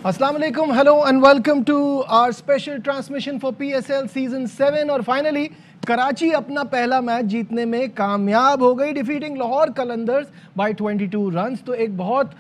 अस्सलाम वालेकुम, hello and welcome to our special transmission for PSL season 7। और finally Karachi अपना पहला मैच जीतने में कामयाब हो गई, defeating Lahore Qalandars by 22 runs. तो एक बहुत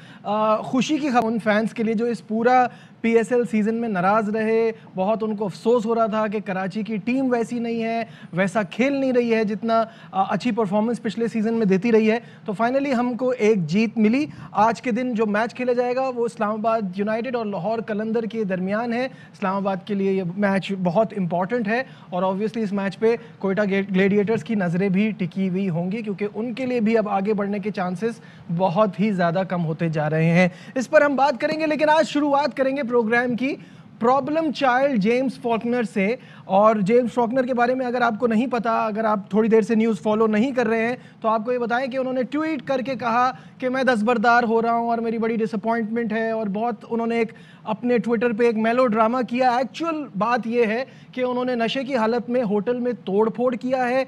खुशी की खबर उन फैंस के लिए जो इस पूरा पीएसएल सीज़न में नाराज़ रहे। बहुत उनको अफसोस हो रहा था कि कराची की टीम वैसी नहीं है, वैसा खेल नहीं रही है जितना अच्छी परफॉर्मेंस पिछले सीज़न में देती रही है। तो फाइनली हमको एक जीत मिली। आज के दिन जो मैच खेला जाएगा वो इस्लामाबाद यूनाइटेड और लाहौर कलंदर के दरमियान है। इस्लामाबाद के लिए ये मैच बहुत इंपॉर्टेंट है और ऑब्वियसली इस मैच पे कोयटा ग्लेडिएटर्स की नज़रें भी टिकी हुई होंगी, क्योंकि उनके लिए भी अब आगे बढ़ने के चांसेस बहुत ही ज़्यादा कम होते जा रहे हैं। इस पर हम बात करेंगे, लेकिन आज शुरुआत करेंगे प्रोग्राम की प्रॉब्लम चाइल्ड जेम्स फॉल्कनर से। और जेम्स फॉल्कनर के बारे में अगर आपको नहीं पता, अगर आप थोड़ी देर से न्यूज़ फॉलो नहीं कर रहे हैं, तो आपको ये बताएं कि उन्होंने ट्वीट करके कहा कि मैं दस्तबरदार हो रहा हूं और मेरी बड़ी डिसअपॉइंटमेंट है। और बहुत उन्होंने एक अपने ट्विटर पे एक मेलो ड्रामा किया। एक्चुअल बात यह है कि उन्होंने नशे की हालत में होटल में तोड़फोड़ किया है,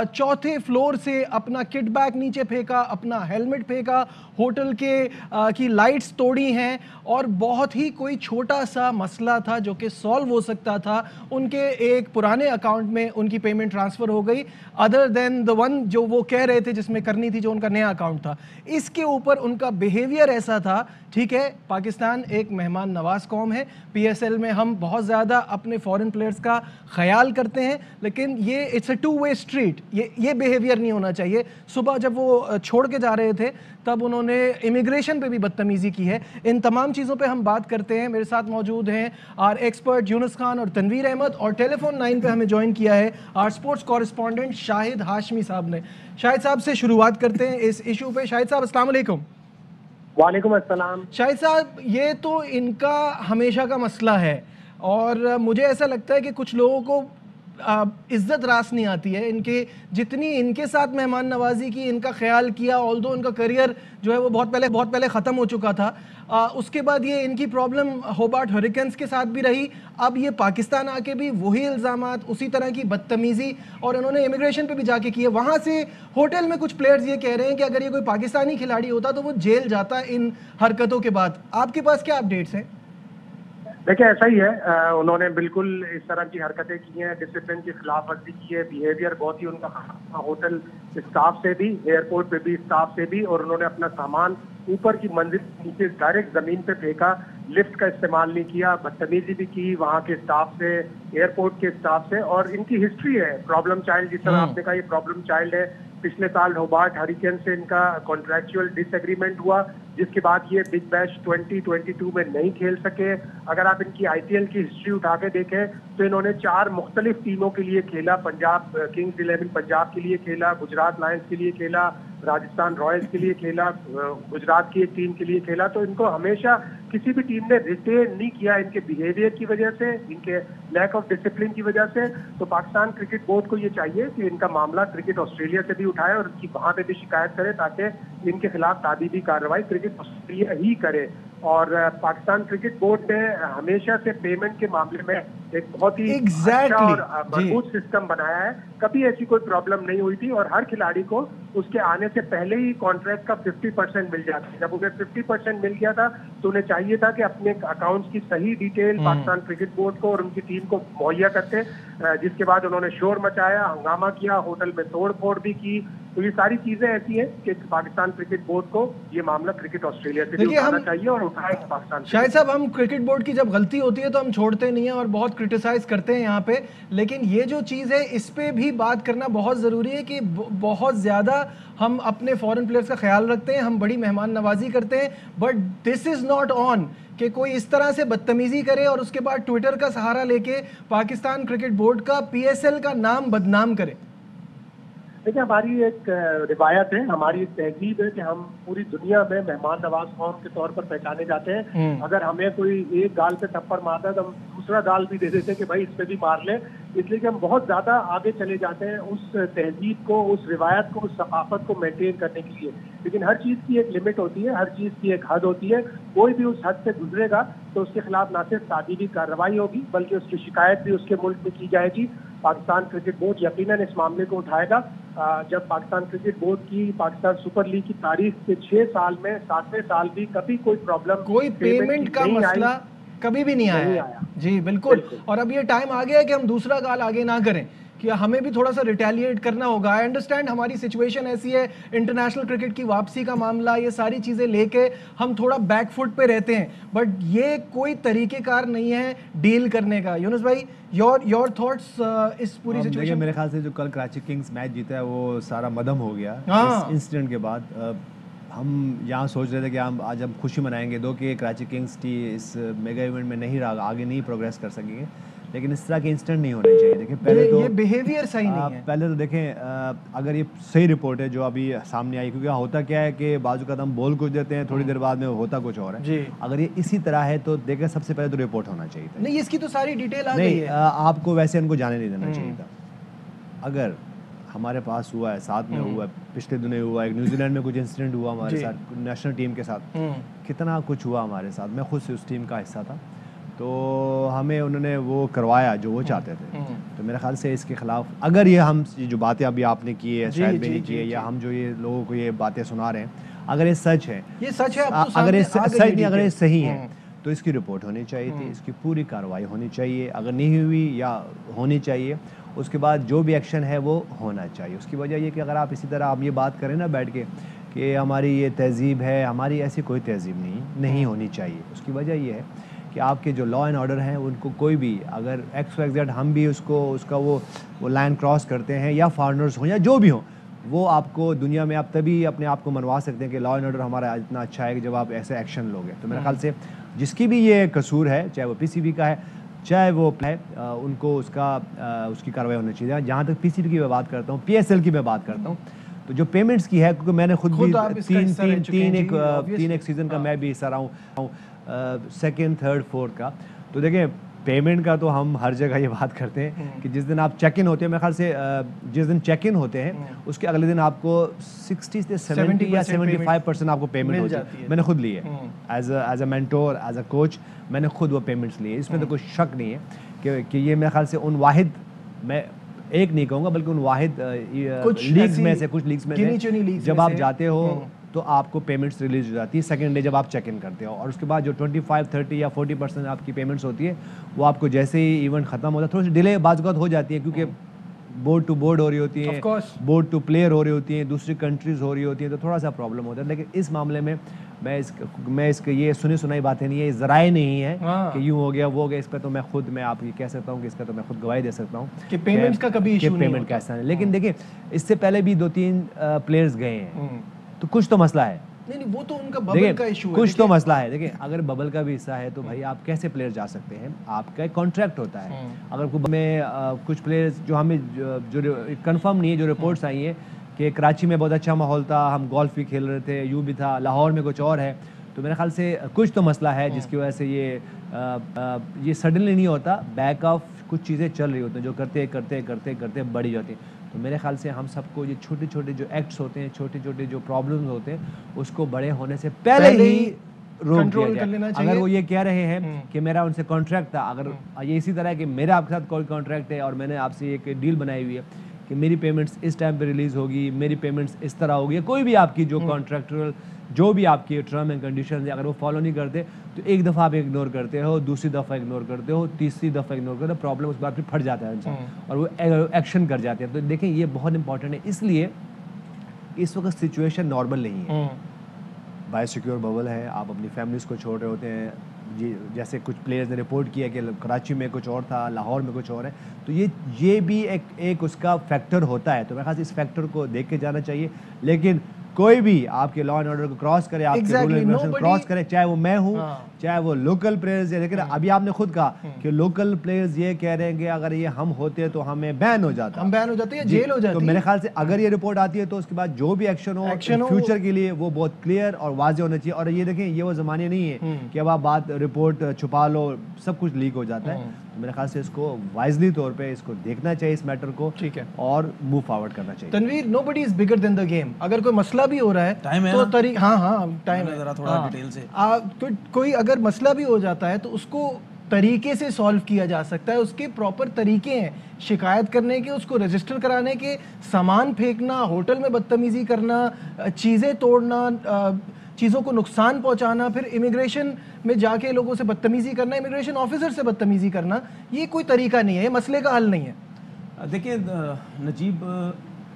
चौथे फ्लोर से अपना किट बैग नीचे फेंका, अपना हेलमेट फेंका, होटल के की लाइट्स तोड़ी हैं। और बहुत ही कोई छोटा सा मसला था जो कि सॉल्व हो सकता था, उनके एक पुराने अकाउंट में उनकी पेमेंट ट्रांसफ़र हो गई, अदर देन द वन जो वो कह रहे थे जिसमें करनी थी, जो उनका नया अकाउंट था। इसके ऊपर उनका बिहेवियर ऐसा था। ठीक है, पाकिस्तान एक मेहमान नवाज कौम है, पीएसएल में हम बहुत ज़्यादा अपने फॉरेन प्लेयर्स का ख्याल करते हैं, लेकिन ये it's a two way street. ये बिहेवियर नहीं होना चाहिए। सुबह जब वो छोड़ के जा रहे थे तब उन्होंने इमिग्रेशन पे भी बदतमीज़ी की है। इन तमाम चीज़ों पे हम बात करते हैं। मेरे साथ मौजूद हैं आर एक्सपर्ट यूनुस खान और तनवीर अहमद, और टेलीफोन लाइन पे हमें ज्वाइन किया है our sports correspondent Shahid Hashmi साहब ने। शाहिद साहब से शुरुआत करते हैं इस इशू पे। शाहिद साहब अस्सलाम वालेकुम। वालेकुम अस्सलाम। शाहिद साहब, ये तो इनका हमेशा का मसला है और मुझे ऐसा लगता है कि कुछ लोगों को इज्जत रास नहीं आती है इनके, जितनी इनके साथ मेहमान नवाजी की, इनका ख्याल किया। ऑल्दो इनका करियर जो है वो बहुत पहले ख़त्म हो चुका था। उसके बाद ये इनकी प्रॉब्लम होबार्ट हरिकेन्स के साथ भी रही। अब ये पाकिस्तान आके भी वही इल्ज़ामात, उसी तरह की बदतमीज़ी, और इन्होंने इमिग्रेशन पे भी जाके किए। वहाँ से होटल में कुछ प्लेयर्स ये कह रहे हैं कि अगर ये कोई पाकिस्तानी खिलाड़ी होता तो वो जेल जाता इन हरकतों के बाद। आपके पास क्या अपडेट्स हैं? देखिए, ऐसा ही है। उन्होंने बिल्कुल इस तरह की हरकतें की हैं, डिसिप्लिन की खिलाफ वर्जी की है, बिहेवियर बहुत ही उनका होटल स्टाफ से भी, एयरपोर्ट पे भी स्टाफ से भी। और उन्होंने अपना सामान ऊपर की मंजिल नीचे डायरेक्ट जमीन पे फेंका, लिफ्ट का इस्तेमाल नहीं किया, बदतमीजी भी की वहाँ के स्टाफ से, एयरपोर्ट के स्टाफ से। और इनकी हिस्ट्री है प्रॉब्लम चाइल्ड, जिस तरह आपने कहा ये प्रॉब्लम चाइल्ड है। पिछले साल होबार्ट हरिकेन से इनका कॉन्ट्रैक्चुअल डिसएग्रीमेंट हुआ, जिसके बाद ये बिग बैश 2022 में नहीं खेल सके। अगर आप इनकी आईपीएल की हिस्ट्री उठा के देखें तो इन्होंने 4 मुख्तलिफ टीमों के लिए खेला। पंजाब किंग्स 11 पंजाब के लिए खेला, गुजरात लायंस के लिए खेला, राजस्थान रॉयल्स के लिए खेला, गुजरात की एक टीम के लिए खेला। तो इनको हमेशा किसी भी टीम ने रिटेन नहीं किया, इनके बिहेवियर की वजह से, इनके लैक ऑफ डिसिप्लिन की वजह से। तो पाकिस्तान क्रिकेट बोर्ड को ये चाहिए कि इनका मामला क्रिकेट ऑस्ट्रेलिया से भी उठाए और इनकी वहां पे भी शिकायत करे, ताकि इनके खिलाफ तादीबी कार्रवाई क्रिकेट ऑस्ट्रेलिया ही करे। और पाकिस्तान क्रिकेट बोर्ड ने हमेशा से पेमेंट के मामले में एक बहुत ही अच्छा और मजबूत सिस्टम बनाया है। कभी ऐसी कोई प्रॉब्लम नहीं हुई थी और हर खिलाड़ी को उसके आने से पहले ही कॉन्ट्रैक्ट का 50% मिल जाता है। जब उन्हें 50% मिल गया था तो उन्हें चाहिए था कि अपने अकाउंट्स की सही डिटेल पाकिस्तान क्रिकेट बोर्ड को और उनकी टीम को मुहैया करते, जिसके बाद उन्होंने शोर मचाया, हंगामा किया, होटल में तोड़ फोड़ भी की। तो ये सारी चीजें ऐसी हैं कि पाकिस्तान क्रिकेट बोर्ड को ये मामला क्रिकेट ऑस्ट्रेलिया से भी उठाना चाहिए और उठाएगा पाकिस्तान। शाहिद साहब, हम क्रिकेट बोर्ड की जब गलती होती है तो हम छोड़ते नहीं हैं और बहुत क्रिटिसाइज करते हैं यहाँ पे, लेकिन ये जो चीज़ है इस पे भी बात करना बहुत ज़रूरी है कि बहुत ज़्यादा हम अपने फॉरेन प्लेयर्स का ख्याल रखते हैं, हम बड़ी मेहमान नवाजी करते हैं, but this is not on कि कोई इस तरह से बदतमीजी करे और उसके बाद ट्विटर का सहारा लेके पाकिस्तान क्रिकेट बोर्ड का, पीएसएल का नाम बदनाम करे। देखिए, हमारी एक रिवायत है, हमारी एक तहजीब है कि हम पूरी दुनिया में मेहमान नवाज कौम के तौर पर पहचाने जाते हैं। अगर हमें कोई एक गाल पे थप्पड़ मारता है तो हम दूसरा गाल भी दे देते हैं कि भाई इस पे भी मार ले, इसलिए कि हम बहुत ज्यादा आगे चले जाते हैं उस तहजीब को, उस रिवायत को, उस सकाफत को मेंटेन करने के लिए। लेकिन हर चीज की एक लिमिट होती है, हर चीज की एक हद होती है। कोई भी उस हद से गुजरेगा तो उसके खिलाफ ना सिर्फ तादीबी कार्रवाई होगी बल्कि उसकी शिकायत भी उसके मुल्क में की जाएगी। पाकिस्तान क्रिकेट बोर्ड यकीनन इस मामले को उठाएगा। जब पाकिस्तान क्रिकेट बोर्ड की पाकिस्तान सुपर लीग की तारीख के 6 साल में 7वें साल भी कभी कोई प्रॉब्लम, कोई पेमेंट का मसला कभी भी नहीं आया है। जी बिल्कुल। और अब ये टाइम आ गया है कि हम दूसरा गाल आगे ना करें, कि हमें भी थोड़ा सा रिटेलिएट करना होगा। आई अंडरस्टैंड हमारी सिचुएशन ऐसी है, इंटरनेशनल क्रिकेट की वापसी का मामला, ये सारी चीज़ें लेके हम थोड़ा बैकफुट पे रहते हैं, बट ये कोई तरीकेकार नहीं है डील करने का। यूनुस भाई, योर थॉट्स इस पूरी सिचुएशन? मेरे ख्याल से जो कल कराची किंग्स मैच जीता है वो सारा मदम हो गया इस इंसिडेंट के बाद। हम यहाँ सोच रहे थे कि आज हम खुशी मनाएंगे दो कि कराची किंग्स टी इस मेगा इवेंट में नहीं रहा, आगे नहीं प्रोग्रेस कर सकेंगे, लेकिन इस तरह के इंसिडेंट नहीं होने चाहिए। देखिए पहले तो ये बिहेवियर सही नहीं है। पहले तो देखें अगर ये सही रिपोर्ट है जो अभी सामने आई, क्योंकि होता क्या है कि बाजू का हम बोल कुछ देते हैं, थोड़ी देर बाद में होता कुछ और है। अगर ये इसी तरह है तो देखें सबसे पहले तो रिपोर्ट होना चाहिए था। नहीं, इसकी तो सारी डिटेल आ गई है। आपको वैसे इनको जाने नहीं देना चाहिए था। अगर हमारे पास हुआ है, साथ में हुआ है, पिछले दिनों हुआ है, न्यूजीलैंड में कुछ इंसिडेंट हुआ हमारे साथ नेशनल टीम के साथ, कितना कुछ हुआ हमारे साथ, मैं खुद से उस टीम का हिस्सा था, तो हमें उन्होंने वो करवाया जो वो चाहते थे। तो मेरे ख्याल से इसके खिलाफ अगर ये हम जो बातें अभी आपने की है शायद भी नहीं की है, या हम जो ये लोगों को ये बातें सुना रहे हैं, अगर ये सच है, ये सच है, अगर ये सच नहीं, अगर ये सही है तो इसकी रिपोर्ट होनी चाहिए थी, इसकी पूरी कार्रवाई होनी चाहिए। अगर नहीं हुई या होनी चाहिए, उसके बाद जो भी एक्शन है वो होना चाहिए। उसकी वजह ये कि अगर आप इसी तरह आप ये बात करें ना बैठ के कि हमारी ये तहजीब है, हमारी ऐसी कोई तहजीब नहीं होनी चाहिए। उसकी वजह ये है कि आपके जो लॉ एंड ऑर्डर हैं उनको कोई भी अगर XYZ हम भी उसका वो लाइन क्रॉस करते हैं, या फॉरेनर्स हों या जो भी हों, वो आपको दुनिया में आप तभी अपने आप को मनवा सकते हैं कि लॉ एंड ऑर्डर हमारा इतना अच्छा है कि जब आप ऐसे एक्शन लोगे। तो मेरे ख्याल से जिसकी भी ये कसूर है, चाहे वो PCB का है, चाहे वो है, उनको उसकी कार्रवाई होनी चाहिए। जहाँ तक PCB की मैं बात करता हूँ, PSL की मैं बात करता हूँ, तो जो पेमेंट्स की है, क्योंकि मैंने खुद भी तीन एक सीज़न का मैं भी हिस्सा रहा हूँ, सेकेंड, थर्ड, फोर्थ का। तो देखें पेमेंट का तो हम हर जगह ये बात करते हैं कि जिस दिन आप चेक इन होते हैं, मेरे ख्याल से जिस दिन चेक इन होते हैं उसके अगले दिन आपको 60 से 70 या 75% आपको पेमेंट हो जाती है। मैंने खुद ली है as a mentor, as a coach, मैंने खुद वो पेमेंट्स लिए। इसमें तो कोई शक नहीं है कि ये मेरे ख्याल से उन वाहिद, मैं एक नहीं कहूँगा बल्कि उन वाहिद लीग्स में से, कुछ लीग्स में से जब आप जाते हो तो आपको पेमेंट्स रिलीज हो जाती है सेकंड डे जब आप चेक इन करते हो। और उसके बाद जो 25, 30 या 40% आपकी पेमेंट्स होती है, वो आपको जैसे ही इवेंट खत्म होता है, थोड़ी सी डिले बाज़ हो जाती है, क्योंकि बोर्ड टू बोर्ड हो रही होती है, बोर्ड टू प्लेयर हो रही होती है, दूसरी कंट्रीज हो रही होती है, तो थोड़ा सा प्रॉब्लम होता है। लेकिन इस मामले में मैं इसके ये सुनी सुनाई बातें नहीं है, ज़राए नहीं है कि यूँ हो गया वो हो गया। इस पर तो मैं आप ये कह सकता हूँ कि इसका तो मैं खुद गवाही दे सकता हूँ कि पेमेंट्स का कभी इशू नहीं, पेमेंट कैसा है। लेकिन देखिए इससे पहले भी 2-3 प्लेयर्स गए हैं, तो कुछ तो मसला है। नहीं, वो तो उनका बबल का इशू है, कुछ तो मसला है। देखिए अगर बबल का भी हिस्सा है तो भाई आप कैसे प्लेयर जा सकते हैं, आपका एक कॉन्ट्रैक्ट होता है। अगर में कुछ प्लेयर्स जो हमें जो कंफर्म नहीं है, जो रिपोर्ट्स आई हैं कि कराची में बहुत अच्छा माहौल था, हम गोल्फ भी खेल रहे थे, यूँ भी था, लाहौर में कुछ और है, तो मेरे ख्याल से कुछ तो मसला है जिसकी वजह से ये सडनली नहीं होता, बैक ऑफ कुछ चीज़ें चल रही होती हैं जो करते करते बढ़ी जाती हैं। तो मेरे ख्याल से हम सबको ये छोटे छोटे जो एक्ट्स होते हैं, छोटे छोटे जो प्रॉब्लम्स होते हैं, उसको बड़े होने से पहले ही रोक दिया जाए। अगर वो ये कह रहे हैं कि मेरा उनसे कॉन्ट्रैक्ट था, अगर ये इसी तरह है कि मेरा आपके साथ कोई कॉन्ट्रैक्ट है और मैंने आपसे एक डील बनाई हुई है कि मेरी पेमेंट्स इस टाइम पे रिलीज़ होगी, मेरी पेमेंट्स इस तरह होगी, कोई भी आपकी जो कॉन्ट्रैक्चुअल जो भी आपकी टर्म एंड कंडीशन है, अगर वो फॉलो नहीं करते तो एक दफ़ा आप इग्नोर करते हो, दूसरी दफ़ा इग्नोर करते हो, तीसरी दफ़ा इग्नोर करते हो, प्रॉब्लम उस बात फिर फट जाता है इंसान और वो एक्शन कर जाते हैं। तो देखें ये बहुत इंपॉर्टेंट है, इसलिए इस वक्त सिचुएशन नॉर्मल नहीं है, बाय सिक्योर बबल है, आप अपनी फैमिलीज़ को छोड़ रहे होते हैं। जी जैसे कुछ प्लेयर्स ने रिपोर्ट किया कि कराची में कुछ और था, लाहौर में कुछ और है, तो ये भी एक उसका फैक्टर होता है। तो मेरे ख्याल से इस फैक्टर को देख के जाना चाहिए। लेकिन कोई भी आपके लॉ एंड ऑर्डर को क्रॉस करे, आपके रूल एंड रेगुलेशन क्रॉस करे, चाहे वो मैं हूँ, चाहे वो लोकल प्लेयर्स है। लेकिन अभी आपने खुद कहा कि लोकल प्लेयर्स ये कह रहे हैं कि अगर ये हम होते तो हमें बैन हो जाता, हम बैन हो जाते हैं, जेल हो जाती। तो मेरे ख्याल से अगर ये रिपोर्ट आती है तो उसके बाद जो भी एक्शन हो फ्यूचर के लिए वो बहुत क्लियर और वाज़ेह होना चाहिए। और ये देखें ये वो ज़माने नहीं है कि अब आप बात रिपोर्ट छुपा लो, सब कुछ लीक हो जाता है। तो मेरे ख्याल से इसको वाइजली तौर पे इसको देखना चाहिए इस मैटर को, ठीक है, और मूव फॉरवर्ड करना चाहिए। Tanveer, nobody is bigger than the game. अगर कोई मसला भी हो रहा है तो टाइम है, जरा थोड़ा डिटेल से कोई अगर मसला भी हो जाता है तो उसको तरीके से सॉल्व किया जा सकता है, उसके प्रॉपर तरीके हैं शिकायत करने के, उसको रजिस्टर कराने के, सामान फेंकना, होटल में बदतमीजी करना, चीज़ें तोड़ना, चीज़ों को नुकसान पहुंचाना, फिर इमिग्रेशन में जाके लोगों से बदतमीजी करना, इमिग्रेशन ऑफिसर से बदतमीजी करना, ये कोई तरीका नहीं है, ये मसले का हल नहीं है। देखिए नजीब,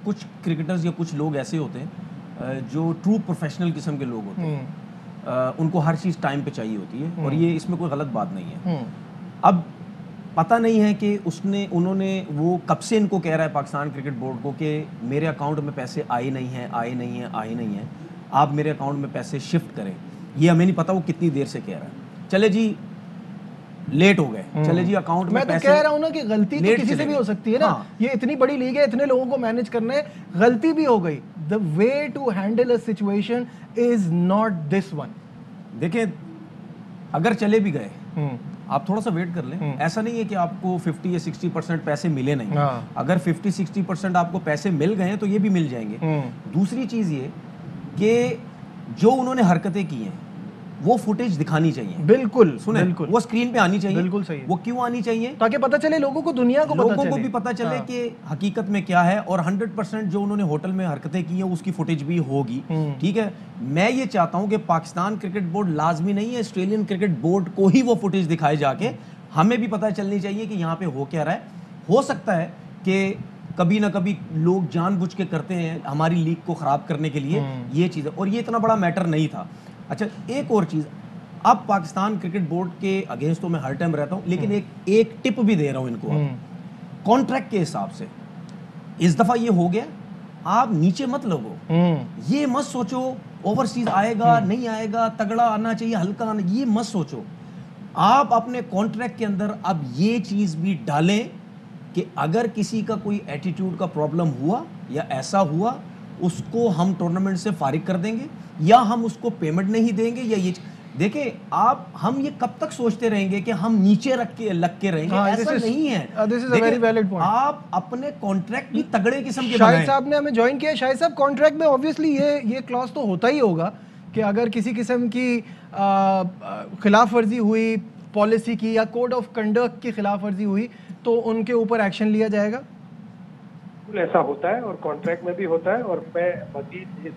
कुछ क्रिकेटर्स या कुछ लोग ऐसे होते हैं जो ट्रू प्रोफेशनल किस्म के लोग होते हैं, उनको हर चीज़ टाइम पे चाहिए होती है और ये इसमें कोई गलत बात नहीं है। अब पता नहीं है कि उन्होंने वो कब से इनको कह रहा है पाकिस्तान क्रिकेट बोर्ड को कि मेरे अकाउंट में पैसे आए नहीं हैं, आप मेरे अकाउंट में पैसे शिफ्ट करें। ये हमें नहीं पता वो कितनी देर से कह रहा है। चले जी लेट हो गए, चले जी अकाउंट में मैं तो कह रहा हूं ना कि गलती तो किसी से भी हो सकती है ना। ये इतनी बड़ी लीग है, इतने लोगों को मैनेज करना है, गलती भी हो गई। The way to handle a situation is not this one. देखिए अगर चले भी गए, आप थोड़ा सा वेट कर लें। ऐसा नहीं है कि आपको 50 या 60% पैसे मिले नहीं। अगर 50-60% आपको पैसे मिल गए हैं तो ये भी मिल जाएंगे। दूसरी चीज ये कि जो उन्होंने हरकतें की हैं वो फुटेज दिखानी चाहिए। बिल्कुल सुने, बिल्कुल वो स्क्रीन पे आनी चाहिए। बिल्कुल सही है। वो क्यों आनी चाहिए? ताकि पता चले लोगों को, दुनिया को लोगों को भी पता चले कि हकीकत में क्या है। और 100% जो उन्होंने होटल में हरकतें की हैं उसकी फुटेज भी होगी। ठीक है, मैं ये चाहता हूं कि पाकिस्तान क्रिकेट बोर्ड, लाजमी नहीं है ऑस्ट्रेलियन क्रिकेट बोर्ड को ही वो फुटेज दिखाए जाके, हमें भी पता चलनी चाहिए कि यहाँ पे हो क्या रहा है। हो सकता है कि कभी ना कभी लोग जानबूझ के करते हैं हमारी लीग को खराब करने के लिए ये चीज़, और ये इतना बड़ा मैटर नहीं था। अच्छा, एक और चीज़, अब पाकिस्तान क्रिकेट बोर्ड के अगेंस्ट तो मैं हर टाइम रहता हूं, लेकिन एक टिप भी दे रहा हूं इनको। कॉन्ट्रैक्ट के हिसाब से इस दफा ये हो गया, आप नीचे मत लगो। ये मत सोचो ओवरसीज आएगा नहीं आएगा, तगड़ा आना चाहिए हल्का आना, ये मत सोचो। आप अपने कॉन्ट्रैक्ट के अंदर अब ये चीज भी डालें कि अगर किसी का कोई एटीट्यूड का प्रॉब्लम हुआ या ऐसा हुआ, उसको हम टूर्नामेंट से फारिग कर देंगे या हम उसको पेमेंट नहीं देंगे। या ये देखिए, हम ये कब तक सोचते रहेंगे कि हम नीचे लग के रहेंगे? ऐसा नहीं है। This is a very valid point. आप अपने कॉन्ट्रैक्ट भी तगड़े किस्म के शाहिद साहब ने हमें ज्वाइन किया। शाहिद साहब, कॉन्ट्रैक्ट में ऑब्वियसली ये क्लॉज तो होता ही होगा कि अगर किसी किस्म की खिलाफ वर्जी हुई पॉलिसी की या कोड ऑफ कंडक्ट की खिलाफ वर्जी हुई तो उनके ऊपर एक्शन लिया जाएगा। ऐसा होता है और कॉन्ट्रैक्ट में भी होता है। और मैं मजीद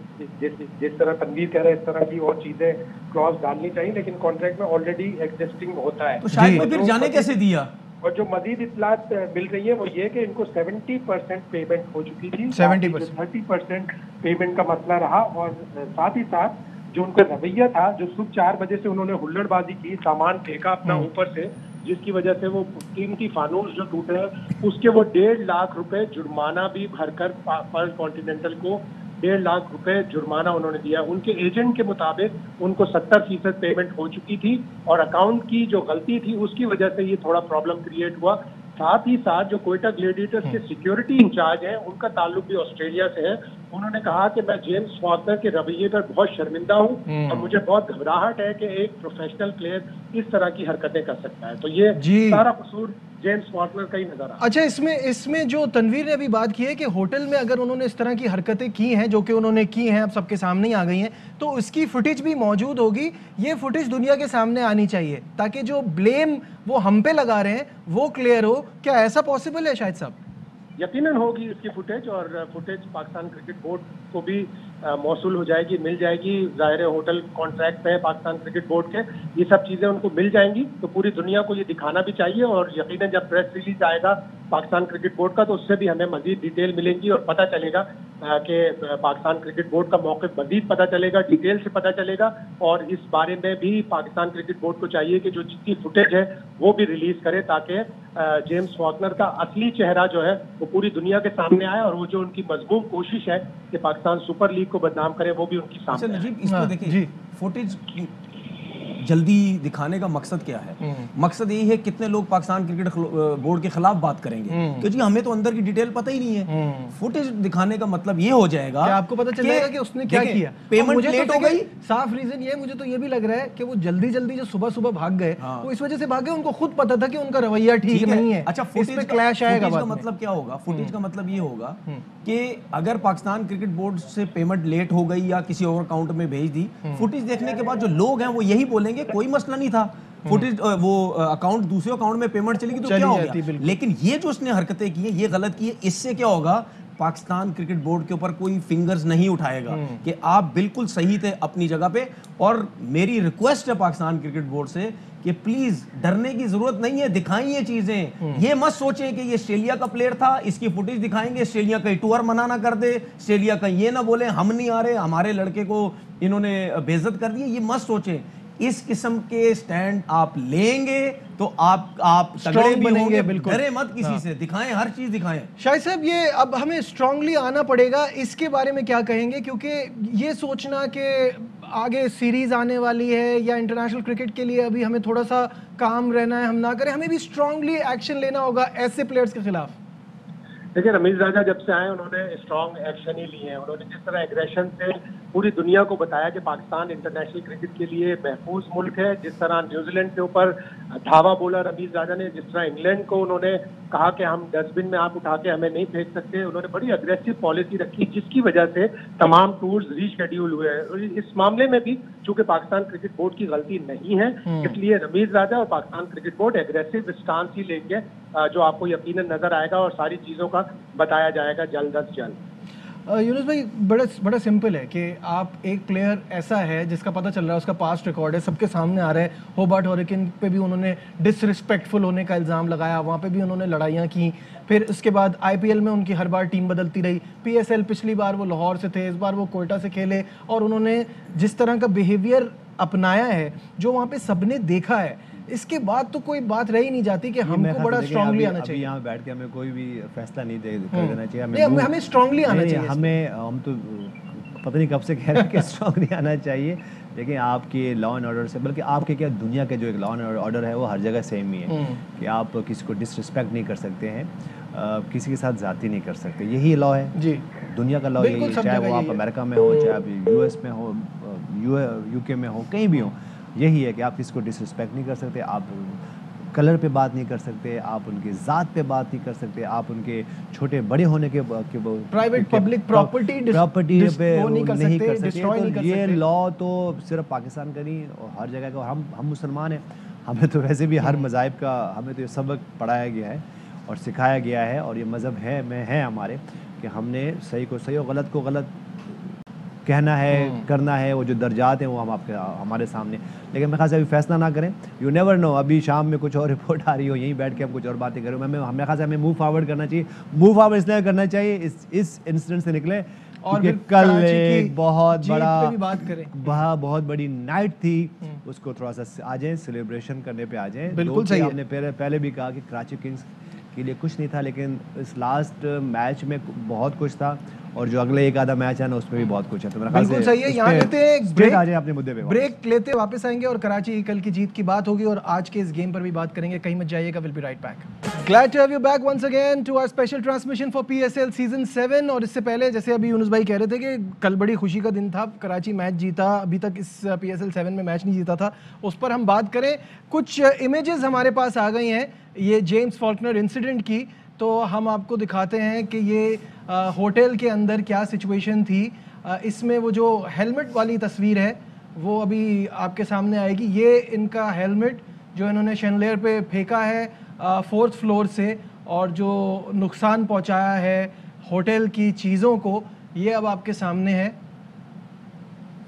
जिस तरह तनवीर कह रहे हैं इस तरह की और चीजें क्लॉज डालनी चाहिए, लेकिन कॉन्ट्रैक्ट में ऑलरेडी एग्जिस्टिंग होता है। तो शायद में फिर जाने कैसे दिया? और जो मजीद इत्तलात मिल रही है वो ये कि इनको 70% पेमेंट हो चुकी थी, 70%, 30% पेमेंट का मसला रहा। और साथ ही साथ जो उनका रवैया था, जो सुबह 4 बजे से उन्होंने हुल्लड़बाजी की, सामान फेंका अपना ऊपर से, जिसकी वजह से वो कीमती फानूस जो टूटे हैं उसके वो 1.5 लाख रुपए जुर्माना भी भरकर पर्ल कॉन्टिनेंटल को 1.5 लाख रुपए जुर्माना उन्होंने दिया। उनके एजेंट के मुताबिक उनको 70% पेमेंट हो चुकी थी और अकाउंट की जो गलती थी उसकी वजह से ये थोड़ा प्रॉब्लम क्रिएट हुआ। साथ ही साथ जो कोयटा ग्लेडिएटर्स के सिक्योरिटी इंचार्ज हैं, उनका ताल्लुक भी ऑस्ट्रेलिया से है। उन्होंने कहा कि मैं जेम्स फॉकनर के रवैये पर बहुत शर्मिंदा हूं और मुझे बहुत घबराहट है कि एक प्रोफेशनल प्लेयर इस तरह की हरकतें कर सकता है। तो ये सारा कसूर जेम्स फॉकनर का ही नजर आ। अच्छा, इसमें जो तनवीर ने अभी बात की है कि होटल में अगर उन्होंने इस तरह की हरकतें की हैं जो कि उन्होंने की हैं, अब सबके सामने ही आ गई हैं, तो उसकी फुटेज भी मौजूद होगी। ये फुटेज दुनिया के सामने आनी चाहिए ताकि जो ब्लेम वो हम पे लगा रहे हैं वो क्लियर हो। क्या ऐसा पॉसिबल है शाहिद साहब? यकीनन होगी इसकी फुटेज, और फुटेज पाकिस्तान क्रिकेट बोर्ड को भी मौसूल हो जाएगी, मिल जाएगी। जाहिर है होटल कॉन्ट्रैक्ट पे है पाकिस्तान क्रिकेट बोर्ड के, ये सब चीजें उनको मिल जाएंगी। तो पूरी दुनिया को ये दिखाना भी चाहिए और यकीनन जब प्रेस रिलीज आएगा पाकिस्तान क्रिकेट बोर्ड का तो उससे भी हमें मजीद डिटेल मिलेंगी और पता चलेगा कि पाकिस्तान क्रिकेट बोर्ड का मौक़िफ़ मजीद पता चलेगा, डिटेल से पता चलेगा। और इस बारे में भी पाकिस्तान क्रिकेट बोर्ड को चाहिए कि जो जितनी फुटेज है वो भी रिलीज करे ताकि जेम्स फॉकनर का असली चेहरा जो है वो पूरी दुनिया के सामने आए और वो जो उनकी मजबूत कोशिश है कि पाकिस्तान सुपर लीग को बदनाम करे वो भी उनकी सामने। नजीब, इसमें देखिए फुटेज जल्दी दिखाने का मकसद क्या है? मकसद यही है कितने लोग पाकिस्तान क्रिकेट बोर्ड के खिलाफ बात करेंगे कि जी हमें तो अंदर की डिटेल पता ही नहीं है। फुटेज दिखाने का मतलब ये हो जाएगा कि आपको पता चलेगा कि उसने क्या किया। पेमेंट लेट हो गई। साफ रीजन ये, मुझे तो ये भी लग रहा है कि वो जल्दी जो सुबह भाग गए वो इस वजह से भाग गए, उनको खुद पता था कि उनका रवैया ठीक नहीं है। अच्छा, फुटेज पे क्लैश आएगा। फुटेज का मतलब क्या होगा? फुटेज का मतलब ये होगा कि अगर पाकिस्तान क्रिकेट बोर्ड से पेमेंट लेट हो गई या किसी और अकाउंट में भेज दी, फुटेज देखने के बाद जो लोग हैं वो यही बोलेंगे कोई मसला नहीं था, फुटेज वो अकाउंट दूसरे अकाउंट में पेमेंट चलेगी तो क्या हो गया। लेकिन ये जो उसने हरकतें की है ये गलत की है। इससे क्या होगा पाकिस्तान क्रिकेट बोर्ड के ऊपर कोई फिंगर्स नहीं उठाएगा कि आप बिल्कुल सही थे अपनी जगह पे। और मेरी रिक्वेस्ट है पाकिस्तान क्रिकेट बोर्ड से कि प्लीज डरने की जरूरत नहीं है, दिखाइए चीजें। ये मत सोचें कि ये ऑस्ट्रेलिया का प्लेयर था, इसकी फुटेज दिखाएंगे, ऑस्ट्रेलिया का टूर मना ना कर दे, ऑस्ट्रेलिया का ये ना बोले हम नहीं आ रहे, हमारे लड़के को इन्होंने बेइज्जत कर दिया। ये मत सोचें। इस किस्म के स्टैंड आप लेंगे तो आप तगड़े भी होंगे, बिल्कुल डरे मत किसी से, दिखाएं, हर चीज दिखाएं। शाहिद साहब, ये अब हमें स्ट्रांगली आना पड़ेगा, इसके बारे में क्या कहेंगे? क्योंकि ये सोचना कि आगे सीरीज आने वाली है या इंटरनेशनल क्रिकेट के लिए अभी हमें थोड़ा सा काम रहना है, हम ना करें, हमें भी स्ट्रांगली एक्शन लेना होगा ऐसे प्लेयर्स के खिलाफ। देखिए, रमीज राजा जब से आए उन्होंने स्ट्रॉन्ग एक्शन ही लिए हैं। उन्होंने जिस तरह एग्रेशन से पूरी दुनिया को बताया कि पाकिस्तान इंटरनेशनल क्रिकेट के लिए महफूज मुल्क है, जिस तरह न्यूजीलैंड के ऊपर धावा बोला रमीज राजा ने, जिस तरह इंग्लैंड को उन्होंने कहा कि हम डस्टबिन में आप उठा के हमें नहीं फेंक सकते, उन्होंने बड़ी अग्रेसिव पॉलिसी रखी जिसकी वजह से तमाम टूर्स रीशेड्यूल हुए हैं। और इस मामले में भी चूंकि पाकिस्तान क्रिकेट बोर्ड की गलती नहीं है, इसलिए रमीज राजा और Pakistan cricket board aggressive stance ही लेंगे, जो आपको यकीनन नजर आएगा और सारी चीजों का बताया जाएगा जल्द अज जल्द। यूनुस भाई, बड़ा सिंपल है कि आप एक प्लेयर ऐसा है जिसका पता चल रहा है, उसका पास्ट रिकॉर्ड है, सबके सामने आ रहा है। होबार्ट हरिकेन पे भी उन्होंने डिसरिस्पेक्टफुल होने का इल्ज़ाम लगाया, वहाँ पे भी उन्होंने लड़ाइयाँ की। फिर उसके बाद IPL में उनकी हर बार टीम बदलती रही। PSL पिछली बार वो लाहौर से थे, इस बार वो कोयटा से खेले, और उन्होंने जिस तरह का बिहेवियर अपनाया है जो वहाँ पे सबने देखा है, इसके बाद तो कोई बात रह ही नहीं जाती कि हमको बड़ा स्ट्रांगली आना चाहिए। यहाँ बैठ के हमें कोई भी फैसला नहीं कर देना चाहिए, हमें स्ट्रांगली आना चाहिए। हम तो पता नहीं कब से कह रहे हैं कि स्ट्रांगली आना चाहिए, लेकिन आपके लॉ एंड ऑर्डर से, बल्कि आपके क्या दुनिया के जो एक लॉ एंड ऑर्डर है वो हर जगह सेम ही है कि आप किसी को डिसरिस्पेक्ट नहीं कर सकते हैं, किसी के साथ जाती नहीं कर सकते। यही लॉ है जी, दुनिया का लॉ यही है, चाहे वो आप अमेरिका में हो, चाहे आप US में हो, UK में हो, कहीं भी हो, यही है कि आप किसी को डिसरिस्पेक्ट नहीं कर सकते, आप कलर पे बात नहीं कर सकते, आप उनकी ज़ात पे बात नहीं कर सकते, आप उनके छोटे बड़े होने के प्राइवेट पब्लिक प्रॉपर्टी पे नहीं कर सकते। ये लॉ तो सिर्फ पाकिस्तान का नहीं, हर जगह का। हम मुसलमान हैं, हमें तो वैसे भी हर मज़ाहिब का हमें तो ये सबक पढ़ाया गया है और सिखाया गया है, और ये मज़हब है हमारे कि हमने सही को सही और गलत को गलत कहना है, करना है। वो जो दर्जात हैं वो हमारे सामने, लेकिन मैं ख्याल से अभी फैसला ना करें। यू नेवर नो, अभी शाम में कुछ और रिपोर्ट आ रही हो, यहीं बैठ के हम कुछ और बातें करें। हमें ख्याल से हमें मूव फॉरवर्ड करना चाहिए। मूव फॉरवर्ड इसलिए करना चाहिए इस इंसिडेंट से निकले, और कल एक बहुत बड़ी नाइट थी, उसको थोड़ा सा आ जाए, सेलिब्रेशन करने पे आ जाए। बिल्कुल सही। हमने पहले भी कहा कि कराची किंग्स के लिए कुछ नहीं था, लेकिन इस लास्ट मैच में बहुत कुछ था, और जो अगले एक आधा मैच है ना उसमें भी बहुत कुछ है। तो बिल्कुल सही है। यहाँ लेते हैं एक ब्रेक, आ जाए अपने मुद्दे पे, ब्रेक लेते वापस आएंगे और कराची कल की जीत की बात होगी और आज के इस गेम पर भी बात करेंगे। कहीं मत जाइएगा, will be right back. Glad to have you back once again to our special transmission for PSL season 7। और इससे पहले जैसे अभी यूनुस भाई कह रहे थे कि कल बड़ी खुशी का दिन था, कराची मैच जीता, अभी तक इस PSL 7 में मैच नहीं जीता था, उस पर हम बात करें। कुछ इमेजेस हमारे पास आ गई हैं ये जेम्स फॉल्कनर इंसिडेंट की, तो हम आपको दिखाते हैं कि ये होटल के अंदर क्या सिचुएशन थी। इसमें वो जो हेलमेट वाली तस्वीर है वो अभी आपके सामने आएगी। ये इनका हेलमेट जो इन्होंने शैंडलियर पे फेंका है 4th फ्लोर से, और जो नुकसान पहुंचाया है होटल की चीज़ों को, ये अब आपके सामने है।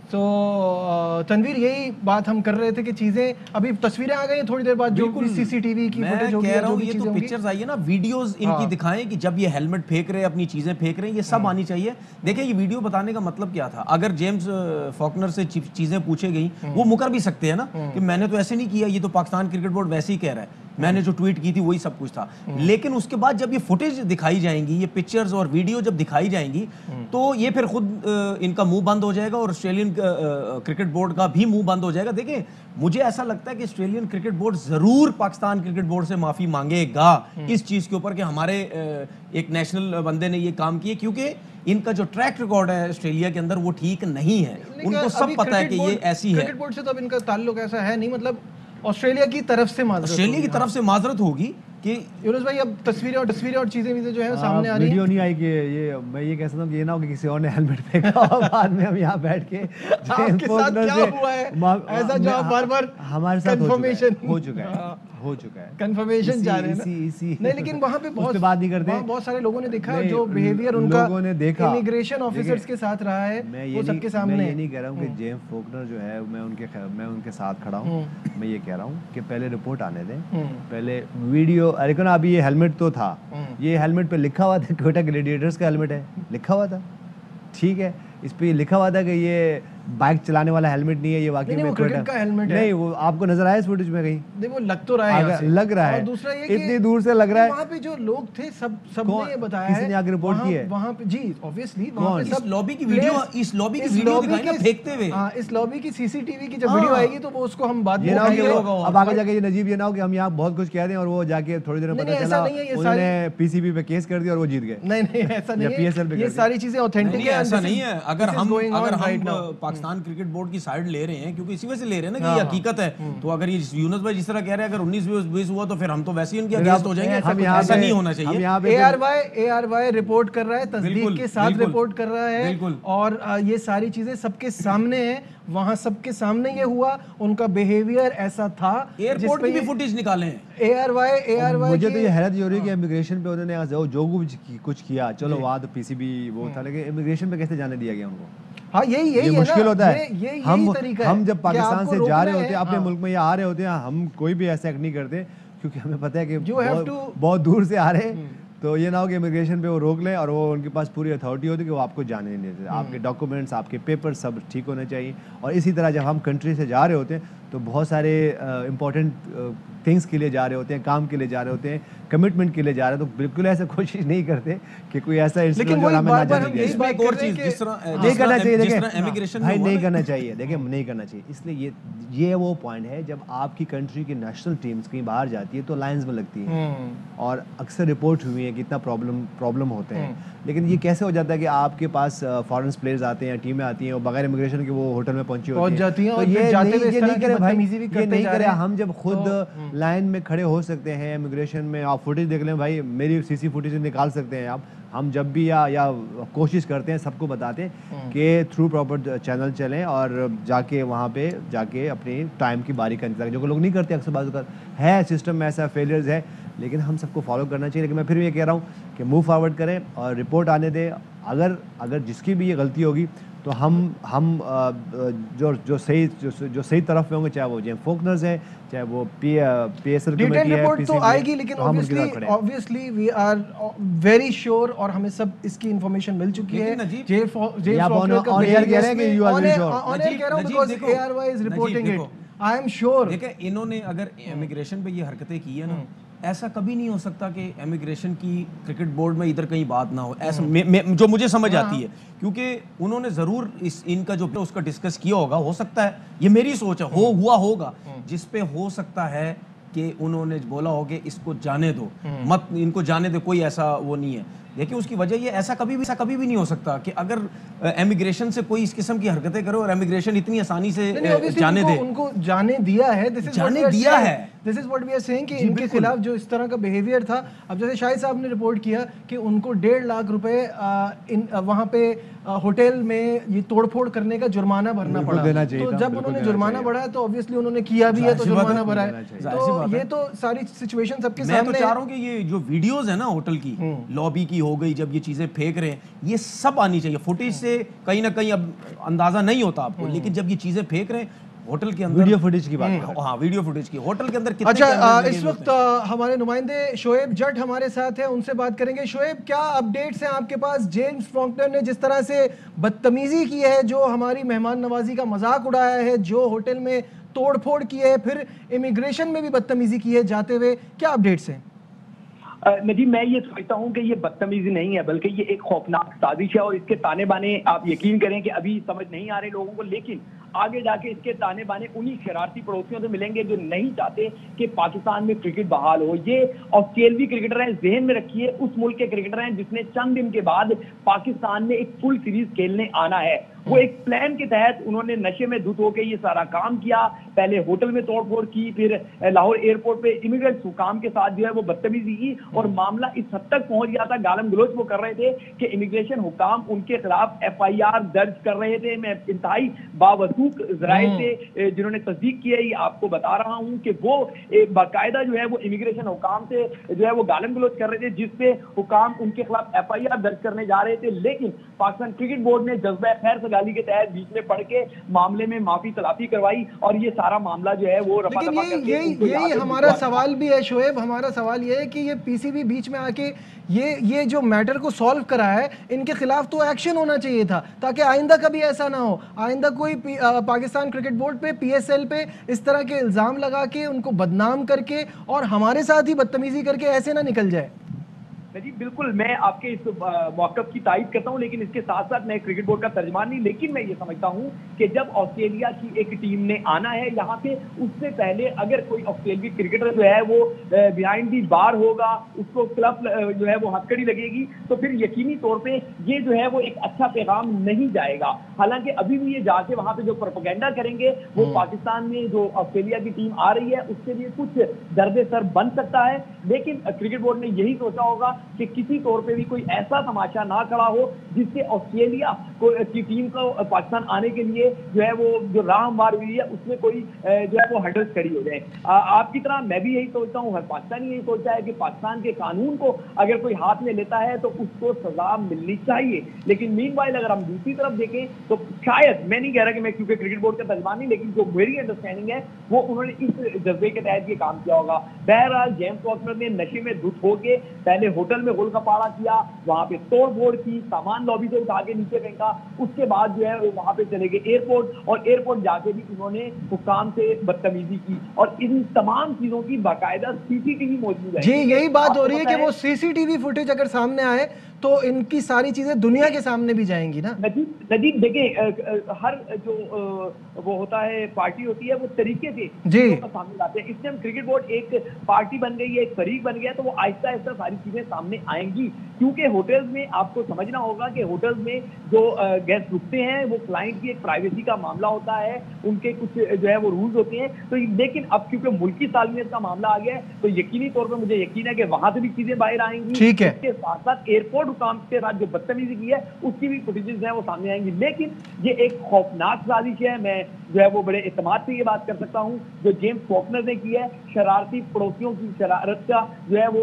तो तनवीर, यही बात हम कर रहे थे कि चीजें अभी तस्वीरें आ गई हैं थोड़ी देर बाद, जो भी CCTV की फुटेज होगी, कह रहा हूं, ये तो पिक्चर्स आई है ना, वीडियोस इनकी दिखाएं कि जब ये हेलमेट फेंक रहे, अपनी चीजें फेंक रहे हैं, ये सब आनी चाहिए। देखिए, ये वीडियो बताने का मतलब क्या था। अगर जेम्स फॉकनर से चीजें पूछे गई, वो मुकर भी सकते हैं ना कि मैंने तो ऐसे नहीं किया, ये तो पाकिस्तान क्रिकेट बोर्ड वैसे ही कह रहा है, मैंने जो ट्वीट की थी वही सब कुछ था। लेकिन उसके बाद जब ये फुटेज दिखाई जाएंगी, ये पिक्चर्स और वीडियो जब दिखाई जाएंगी, तो ये फिर खुद इनका मुंह बंद हो जाएगा और ऑस्ट्रेलियन क्रिकेट बोर्ड का भी मुंह बंद हो जाएगा। देखिए, मुझे ऐसा लगता है कि ऑस्ट्रेलियन क्रिकेट बोर्ड जरूर पाकिस्तान क्रिकेट बोर्ड से माफी मांगेगा इस चीज के ऊपर कि हमारे एक नेशनल बंदे ने ये काम किए, क्योंकि इनका जो ट्रैक रिकॉर्ड है ऑस्ट्रेलिया के अंदर वो ठीक नहीं है। उनको सब पता है कि ये ऐसी है। क्रिकेट बोर्ड से तो अब इनका ताल्लुक ऐसा है नहीं, मतलब ऑस्ट्रेलिया की तरफ से माजरत होगी कि यूनुस भाई अब तस्वीरें और चीजें जो है सामने आ रही वीडियो नहीं आई कि ये मैं ये कह सकता हूँ कि ये ना हो कि किसी और ने हेलमेट फेंका और बाद में हम यहाँ बैठ के आपके साथ क्या हुआ है ऐसा जो आप बार-बार हमारे साथ कंफर्मेशन हो चुका है कंफर्मेशन जा रहे हैं इसी नहीं, लेकिन वहाँ पे बहुत बात नहीं करते, बहुत सारे लोगों ने देखा जो बिहेवियर उनका लोगों ने देखा इमिग्रेशन ऑफिसर्स के साथ रहा है वो सबके सामने। मैं ये नहीं कह रहा हूँ कि जेम्स फोकनर जो है मैं उनके साथ खड़ा हूँ, मैं ये कह रहा हूँ कि पहले रिपोर्ट आने दें, पहले वीडियो। अरे ना अभी ये हेलमेट तो था, ये हेलमेट पे लिखा हुआ था टोयोटा ग्लैडिएटर्स का हेलमेट है, लिखा हुआ था, ठीक है, इस पे लिखा हुआ था कि ये बाइक चलाने वाला हेलमेट नहीं है, ये वाकई में क्रिकेट का हेलमेट है। नहीं, वो आपको नजर आया इस फुटेज में कहीं? नहीं, वो लग तो रहा है, लग रहा है, और दूसरा ये इतनी दूर से लग रहा है। वहाँ पे जो लोग थे सबने ये बताया किसी ने आके रिपोर्ट की है वहाँ पे जी, ऑब्वियसली वहाँ पे सब इस लॉबी की वीडियो दिखाई ना फेंकते हुए। हाँ, इस लॉबी की सीसीटीवी की जब वीडियो आएगी तो वो उसको हम बाद में अब आगे जाके ये नजीब ये ना हो कि हम यहाँ बहुत कुछ कह दें और वो जाके थोड़ी देर में पता चला उन्होंने पीसीबी पे केस कर दिया और वो जीत गए। नहीं, ऐसा नहीं है, ये सारी चीजें ऑथेंटिक है, ऐसा नहीं है। अगर हम पाकिस्तान क्रिकेट बोर्ड की साइड ले रहे हैं, क्योंकि इसी वजह से ले रहे हैं ना कि ये हकीकत है, तो अगर ये यूनुस भाई जिस तरह कह रहे हैं अगर 19-20 हुआ तो फिर हम तो वैसे ही उनके अगेंस्ट हो जाएंगे। ऐसा नहीं होना चाहिए। ARY रिपोर्ट कर रहा है, तस्दीक के साथ रिपोर्ट कर रहा है, और ये सारी चीजें सबके सामने है, वहाँ सबके सामने ये हुआ, उनका बिहेवियर ऐसा था। एयरपोर्ट की भी फुटेज निकाले हैं ARY। मुझे तो ये हैरत हो रही है कि इमिग्रेशन पे उन्होंने जो कुछ किया, चलो वहाँ तो पीसीबी वो था, लेकिन इमिग्रेशन पे कैसे जाने दिया गया उनको? हाँ, यही मुश्किल होता है। हम जब पाकिस्तान से जा रहे होते हैं, अपने मुल्क में या आ रहे होते हैं, हम कोई भी ऐसा एक्ट नहीं करते क्योंकि हमें पता है कि बहुत दूर से आ रहे हैं, तो ये ना हो कि इमिग्रेशन पे वो रोक लें और वो उनके पास पूरी अथॉरिटी होती है कि वो आपको जाने नहीं देते। आपके डॉक्यूमेंट्स, आपके पेपर सब ठीक होने चाहिए। और इसी तरह जब हम कंट्री से जा रहे होते हैं तो बहुत सारे इम्पोर्टेंट थिंग्स के लिए जा रहे होते हैं, काम के लिए जा रहे होते हैं, कमिटमेंट के लिए जा रहे हैं, तो बिल्कुल ऐसा कोशिश नहीं करते कि कोई ऐसा इंसिडेंट जो हमें ना जाने दिया। इसमें एक और चीज जिस तरह नहीं करना चाहिए, देखिए इमिग्रेशन भाई नहीं करना चाहिए, देखिए नहीं करना चाहिए। इसलिए ये वो पॉइंट है, जब आपकी कंट्री की नेशनल टीम्स कहीं बाहर जाती है तो लाइंस में लगती है, और अक्सर रिपोर्ट हुई है कि इतना प्रॉब्लम होते हैं। लेकिन ये कैसे हो जाता है कि आपके पास फॉरेन प्लेयर्स आते हैं, टीमें आती हैं और बगैर इमिग्रेशन के वो होटल में पहुंची होती हैं, तो ये नहीं करे भाई, ये नहीं करे। हम जब खुद लाइन में खड़े हो सकते हैं इमिग्रेशन में, आप फुटेज देख लें भाई, मेरी सीसी फुटेज निकाल सकते हैं आप। हम जब भी या कोशिश करते हैं, सबको बताते हैं कि थ्रू प्रॉपर चैनल चलें और जाके वहाँ पे जाके अपनी टाइम की बारी का इंतजार, जो लोग नहीं करते अक्सर बात है, सिस्टम में ऐसा फेलियर्स है, लेकिन हम सबको फॉलो करना चाहिए। लेकिन मैं फिर भी ये कह रहा हूँ कि मूव फॉरवर्ड करें और रिपोर्ट आने दें। अगर जिसकी भी ये गलती होगी तो हम जो सही तरफ में होंगे, चाहे वो जेम्स फोकनर्स है, चाहे वो PSL डिटेल रिपोर्ट तो आएगी, लेकिन obviously we are very sure और हमें सब इसकी इंफॉर्मेशन मिल चुकी है। जेल फॉकनर का ऑन एयर कह रहे हैं कि you are very sure, on air कह रहा हूं because ARY is reporting it, I am sure. देखिए इन्होंने अगर इमिग्रेशन पे ये हरकतें की है ना, ऐसा कभी नहीं हो सकता कि इमिग्रेशन की क्रिकेट बोर्ड में इधर कहीं बात ना हो, ऐसा जो मुझे समझ आती है, क्योंकि उन्होंने जरूर इनका जो उसका डिस्कस किया होगा, हो सकता है, ये मेरी सोच है, हुआ होगा, जिस पे हो सकता है कि उन्होंने बोला हो कि इसको जाने दो, मत इनको जाने दो, कोई ऐसा वो नहीं है। देखिए उसकी वजह ये ऐसा कभी भी नहीं हो सकता कि अगर इमिग्रेशन से कोई इस किस्म की हरकतें करे और इमिग्रेशन इतनी आसानी से जाने दे। उनको जाने दिया है, this is what we are saying कि इनके खिलाफ जो इस तरह का बिहेवियर था। अब जैसे शाहिद साहब ने रिपोर्ट किया कि उनको 1.5 लाख रुपए वहाँ पे होटल में ये तोड़फोड़ करने का जुर्माना भरना पड़ा। तो जब उन्होंने जुर्माना बढ़ाया तो ऑब्वियसली उन्होंने किया भी है, तो जुर्माना भरा है। तो ये तो सारी सिचुएशन सबके सामने है। मैं तो चाह रहा हूँ कि ये जो वीडियोस है ना होटल की, लॉबी की हो गई, जब ये चीजें फेंक रहे हैं, ये सब आनी चाहिए। फुटेज से कहीं ना कहीं अब अंदाजा नहीं होता आपको, लेकिन जब ये चीजें फेंक रहे हैं होटल के अंदर, वीडियो फुटेज की बात है, हाँ वीडियो फुटेज की, होटल के अंदर कितने अच्छा इस वक्त हमारे नुमाइंदे शोएब जट हमारे साथ हैं, उनसे बात करेंगे। शोएब, क्या अपडेट्स हैं आपके पास? जेम्स फोकनर ने जिस तरह से बदतमीजी की है, जो हमारी मेहमान नवाजी का मजाक उड़ाया है, जो होटल में तोड़फोड़ की है, फिर इमिग्रेशन में भी बदतमीजी की है जाते हुए, क्या अपडेट्स हैं? नजीब, मैं ये समझता हूँ कि ये बदतमीजी नहीं है, बल्कि ये एक खौफनाक साजिश है, और इसके ताने बाने आप यकीन करें कि अभी समझ नहीं आ रहे लोगों को, लेकिन आगे जाके इसके ताने बाने उन्हीं शरारती पड़ोसियों से मिलेंगे जो नहीं चाहते कि पाकिस्तान में क्रिकेट बहाल हो। ये ऑस्ट्रेलियावी क्रिकेटर हैं, जहन में रखिए, उस मुल्क के क्रिकेटर हैं जिसने चंद दिन के बाद पाकिस्तान में एक फुल सीरीज खेलने आना है, वो एक प्लान के तहत उन्होंने नशे में धुत होकर ये सारा काम किया। पहले होटल में तोड़फोड़ की, फिर लाहौर एयरपोर्ट पे इमिग्रेंट हुकाम के साथ जो है वो बदतमीजी की, और मामला इस हद तक पहुंच गया था, गालम गलोच वो कर रहे थे कि इमिग्रेशन हुकाम उनके खिलाफ FIR दर्ज कर रहे थे। मैं इंतहाई बावसूख जराए से जिन्होंने तस्दीक की है, ये आपको बता रहा हूं कि वो बाकायदा जो है वो इमिग्रेशन हुकाम से जो है वो गालम गलोच कर रहे थे, जिसपे हुकाम उनके खिलाफ FIR दर्ज करने जा रहे थे। लेकिन पाकिस्तान क्रिकेट बोर्ड ने जज्बा खैर सगाली के तहत बीच में पड़ के मामले में माफी तलाफी करवाई, और ये सारा मामला जो है वो रफा दफा करके यही हमारा सवाल भी है शोएब। हमारा सवाल ये है कि ये PCB बीच में आके ये जो मैटर को सॉल्व करा है, इनके खिलाफ तो एक्शन होना चाहिए था, ताकि आइंदा कभी ऐसा ना हो। आइंदा कोई पाकिस्तान क्रिकेट बोर्ड पे, PSL पे इस तरह के इल्जाम लगा के उनको बदनाम करके और हमारे साथ ही बदतमीजी करके ऐसे ना निकल जाए। जी बिल्कुल, मैं आपके इस मौक़िफ़ की तारीफ करता हूं, लेकिन इसके साथ साथ मैं क्रिकेट बोर्ड का तर्जमान नहीं, लेकिन मैं ये समझता हूं कि जब ऑस्ट्रेलिया की एक टीम ने आना है यहाँ पे, उससे पहले अगर कोई ऑस्ट्रेलियाई क्रिकेटर जो है वो बिहाइंड दी बार होगा, उसको क्लब जो है वो हथकड़ी लगेगी, तो फिर यकीनी तौर पे ये जो है वो एक अच्छा पैगाम नहीं जाएगा। हालांकि अभी भी ये जाके वहां पे जो प्रोपेगेंडा करेंगे वो पाकिस्तान में जो ऑस्ट्रेलिया की टीम आ रही है उसके लिए कुछ दर्द सर बन सकता है, लेकिन क्रिकेट बोर्ड ने यही सोचा होगा कि किसी तौर पे भी कोई ऐसा तमाशा ना खड़ा हो जिससे ऑस्ट्रेलिया की टीम को पाकिस्तान आने के लिए जो है वो जो राह हमवार हुई है उसमें कोई जो है वो हर्डल्स खड़ी हो जाए। आपकी तरह मैं भी यही सोचता हूँ, हर पाकिस्तानी यही सोचता है कि पाकिस्तान के कानून को अगर कोई हाथ में लेता है तो उसको सजा मिलनी चाहिए। लेकिन मीनवाइल अगर हम दूसरी तरफ देखें तो शायद, मैं नहीं कह रहा कि मैं क्योंकि क्रिकेट बोर्ड का तर्जमान नहीं, लेकिन जो मेरी अंडरस्टैंडिंग है वो उन्होंने इस जज्बे के तहत ये काम किया होगा। बहरहाल जेम्स फॉक्नर ने नशे में धुत होके पहले होटल में गोल का पाड़ा किया, वहां पे तोड़ फोड़ की, सामान लॉबी से उठा के नीचे फेंका, उसके बाद जो है वो वहां पे चले गए एयरपोर्ट, और एयरपोर्ट जाके भी उन्होंने हुकाम से बदतमीजी की, और इन तमाम चीजों की बाकायदा CCTV मौजूद है। जी यही बात हो रही है कि वो CCTV फुटेज अगर सामने आए तो इनकी सारी चीजें दुनिया के सामने भी जाएंगी ना। नजीब देखिए, हर जो वो होता है पार्टी होती है वो तरीके से सामने लाते हैं। इससे हम क्रिकेट बोर्ड एक पार्टी बन गई है, एक फरीक बन गया, तो वो आहिस्ता आहिस्ता सारी चीजें सामने आएंगी। क्योंकि होटल्स में आपको समझना होगा कि होटल्स में जो गेस्ट रुकते हैं वो क्लाइंट की एक प्राइवेसी का मामला होता है, उनके कुछ जो है वो रूल्स होते हैं। तो लेकिन अब क्योंकि मुल्की सालमियत का मामला आ गया है तो यकीनी तौर पर मुझे यकीन है कि वहां से भी चीजें बाहर आएंगी। ठीक है, इसके साथ साथ एयरपोर्ट हुकाम के साथ जो बदतमीजी की है उसकी भी फुटेजेस हैं वो सामने आएंगी। लेकिन ये एक खौफनाक साजिश है, मैं जो है वो बड़े एतमाद से ये बात कर सकता हूँ, जो जेम्स फॉक्नर ने की है, शरारती पड़ोसियों की शरारत का जो है वो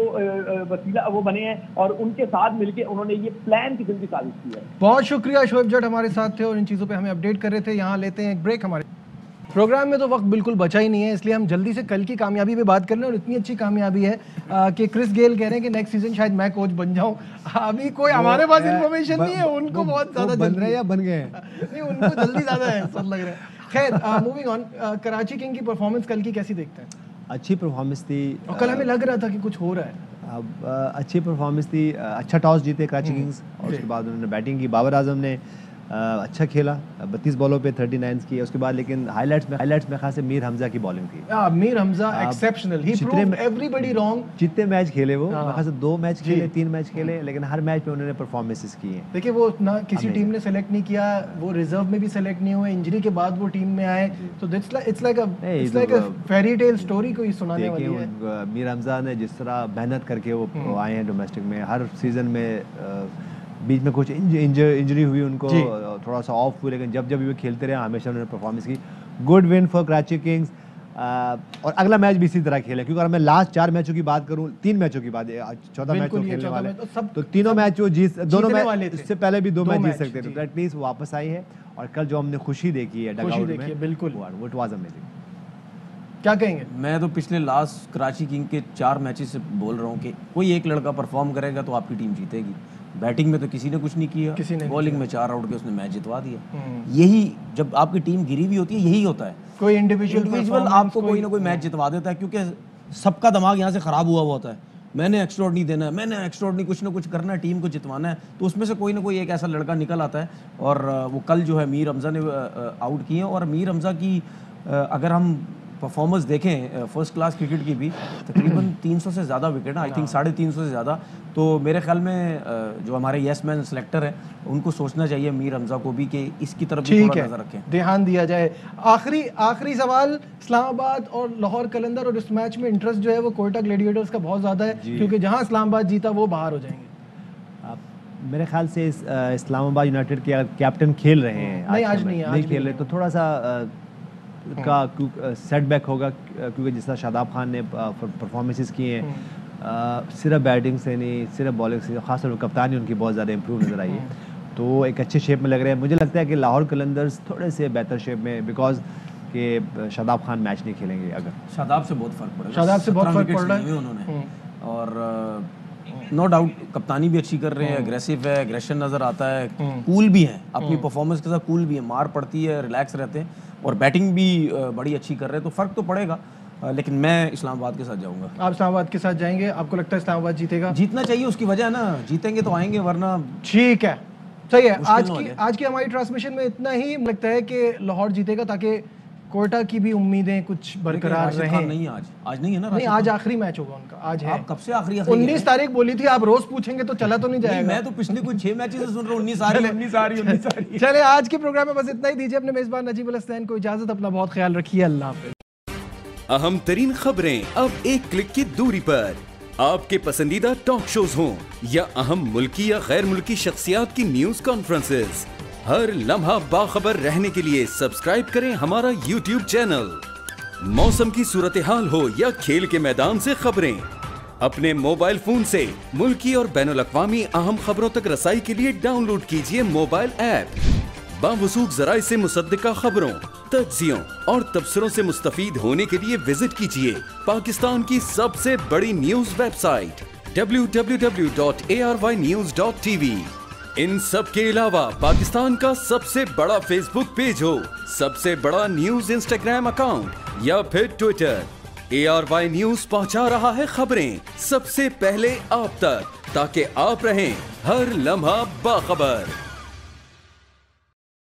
वसीला वो बने हैं, और उनके साथ मिलकर उन्होंने ये प्लान किस्म की साजिश की है। बहुत शुक्रिया शोएब जट हमारे साथ थे और इन चीज़ों पे हमें अपडेट कर रहे थे। यहाँ लेते हैं एक ब्रेक। हमारे प्रोग्राम में तो वक्त बिल्कुल बचा ही नहीं है, इसलिए हम जल्दी से कल की कामयाबी पे बात कर रहे हैं। और इतनी अच्छी कामयाबी है कि क्रिस गेल कह रहे हैं कि नेक्स्ट सीजन शायद मैं कोच बन जाऊं। अभी कोई हमारे पास इन्फॉर्मेशन नहीं है, उनको बहुत ज्यादा बन रहे हैं या बन गए हैं नहीं, उनको जल्दी ज्यादा है सब लग रहा है। खैर मूविंग ऑन, कराची किंग की परफॉर्मेंस कल की कैसी देखते हैं? अच्छी परफॉर्मेंस थी, और कल हमें लग रहा था कि कुछ हो रहा है। अब अच्छी परफॉर्मेंस थी, अच्छा टॉस जीते कराची किंग्स, और उसके बाद उन्होंने बैटिंग की। बाबर आजम ने अच्छा खेला, 32 बॉलों पे 39 किए। उसके बाद लेकिन हाइलाइट्स में खास मीर हमजा की बॉलिंग थी। Mir Hamza exceptional, he proved everybody wrong. जितने मैच खेले वो, खास 2 मैच खेले, 3 मैच खेले, लेकिन हर मैच पे उन्होंने परफॉर्मेंसेस की हैं। देखिए वो ना किसी टीम ने सेलेक्ट नहीं किया, वो रिजर्व में भी सेलेक्ट नहीं हुए, इंजरी के बाद वो टीम में आए, तो it's like a fairy tale story कोई सुनाने वाली है। मीर हमजा ने जिस तरह मेहनत करके वो आए हैं डोमेस्टिक में, हर सीजन में बीच में कुछ इंजरी हुई उनको, थोड़ा सा ऑफ हुई, लेकिन जब भी वो खेलते रहे हमेशा उन्होंने परफॉर्मेंस की। Good win for Karachi Kings, और अगला मैच भी इसी तरह खेले, क्योंकि अगर मैं लास्ट 4 मैचों की बात करूं, 3 मैचों की बात, 14 मैच खेलने वाले, तो तीनों मैच वो जीत, दोनों मैच, इससे पहले भी 2 मैच जीत सकते थे, तो एटलीस्ट वापस आई है। और कल जो हमने खुशी देखी है डगआउट में, बिल्कुल इट वाज अमेजिंग। क्या कहेंगे? मैं तो पिछले लास्ट कराची किंग के 4 मैचेस से बोल रहा हूँ कि कोई एक लड़का परफॉर्म करेगा तो आपकी टीम जीतेगी। बैटिंग में तो किसी ने कुछ नहीं किया, बॉलिंग में 4 आउट के उसने मैच जितवा दिया। यही जब आपकी टीम गिरी हुई होती है यही होता है, कोई इंडिविजुअल आपको कोई ना कोई मैच जितवा देता है, क्योंकि सबका दिमाग यहाँ से खराब हुआ होता है। मैंने एक्स्ट्रा नहीं देना है, मैंने एक्स्ट्रा नहीं, कुछ ना कुछ करना है, टीम को जितवाना है, तो उसमें से कोई ना कोई एक ऐसा लड़का निकल आता है। और वो कल जो है मीर हमजा ने आउट किए, और मीर हमजा की अगर हम परफॉर्मेंस देखें फर्स्ट क्लास क्रिकेट की भी, तकरीबन 300 से ज़्यादा विकेट, आई थिंक 350 से ज़्यादा। तो मेरे ख्याल में जो हमारे यस मैन सेलेक्टर है उनको सोचना चाहिए मीर हमजा को भी कि इसकी तरफ भी थोड़ा नजर रखें, ध्यान दिया जाए। आखिरी सवाल, इस्लामाबाद और लाहौर कलंदर और इस मैच में इंटरेस्ट जो है वो कोयटा ग्लैडिएटर्स का बहुत ज़्यादा है, क्योंकि जहां इस्लामाबाद जीता वो बाहर हो जाएंगे। मेरे ख्याल से इस्लामाबाद यूनाइटेड के अगर कैप्टन खेल रहे हैं, आज नहीं खेल रहे तो थोड़ा सा का सेटबैक होगा, क्योंकि जिस तरह शादाब खान ने परफॉर्मेंसेस किए हैं, सिर्फ बैटिंग से नहीं सिर्फ बॉलिंग से, खासतौर पर कप्तानी उनकी बहुत ज़्यादा इंप्रूव नज़र आई है, तो एक अच्छे शेप में लग रहे हैं। मुझे लगता है कि लाहौर कलंदर्स थोड़े से बेहतर शेप में, बिकॉज कि शादाब खान मैच नहीं खेलेंगे। अगर शादाब से बहुत फ़र्क पड़ेगा, शादाब से बहुत फ़र्क पड़ रहा है उन्होंने, और नो डाउट कप्तानी भी अच्छी कर रहे हैं, एग्रेसिव है, एग्रेशन नज़र आता है, कूल भी है, अपनी परफॉर्मेंस के साथ कूल भी है, मार पड़ती है, रिलैक्स रहते हैं, और बैटिंग भी बड़ी अच्छी कर रहे हैं, तो फ़र्क तो पड़ेगा। लेकिन मैं इस्लामाबाद के साथ जाऊंगा। आप इस्लामाबाद के साथ जाएंगे? आपको लगता है इस्लामाबाद जीतेगा? जीतना चाहिए, उसकी वजह है ना, जीतेंगे तो आएंगे, वरना ठीक है, सही है। आज की हमारी ट्रांसमिशन में इतना ही। लगता है कि लाहौर जीतेगा ताकि कोयटा की भी उम्मीदें कुछ बरकरार रहें। नहीं, आज नहीं है ना, नहीं, आज आखिरी मैच होगा उनका, आज है। आप कब से आखिरी 19 तारीख बोली थी, आप रोज पूछेंगे तो चला तो नहीं जाएगा। मैं तो पिछले कुछ 6 मैचेस से सुन रहा हूं 19 आ रही। चले, आज के प्रोग्राम में बस इतना ही। दीजिए अपने मेजबान नजीब अल हसनैन को इजाजत, अपना बहुत ख्याल रखिए, अल्लाह हाफिज़। अहम तरीन खबरें अब एक क्लिक की दूरी पर, आपके पसंदीदा टॉक शोज हों या अहम मुल्की या गैर मुल्की शख्सियात की न्यूज कॉन्फ्रेंसेस, हर लम्हा बाखबर रहने के लिए सब्सक्राइब करें हमारा YouTube चैनल। मौसम की सूरत हाल हो या खेल के मैदान से खबरें, अपने मोबाइल फोन से मुल्की और बैनुल-अक़वामी अहम खबरों तक रसाई के लिए डाउनलोड कीजिए मोबाइल ऐप। बावसूख ज़राए से मुसद्दिका खबरों, तज्ज़ियों और तबसरों से मुस्तफ़ीद होने के लिए विजिट कीजिए पाकिस्तान की सबसे बड़ी न्यूज वेबसाइट www.arYnews.tv। इन सब के अलावा पाकिस्तान का सबसे बड़ा फेसबुक पेज हो, सबसे बड़ा न्यूज इंस्टाग्राम अकाउंट या फिर ट्विटर, ARY न्यूज पहुंचा रहा है खबरें सबसे पहले आप तक, ताकि आप रहें हर लम्हा बाखबर।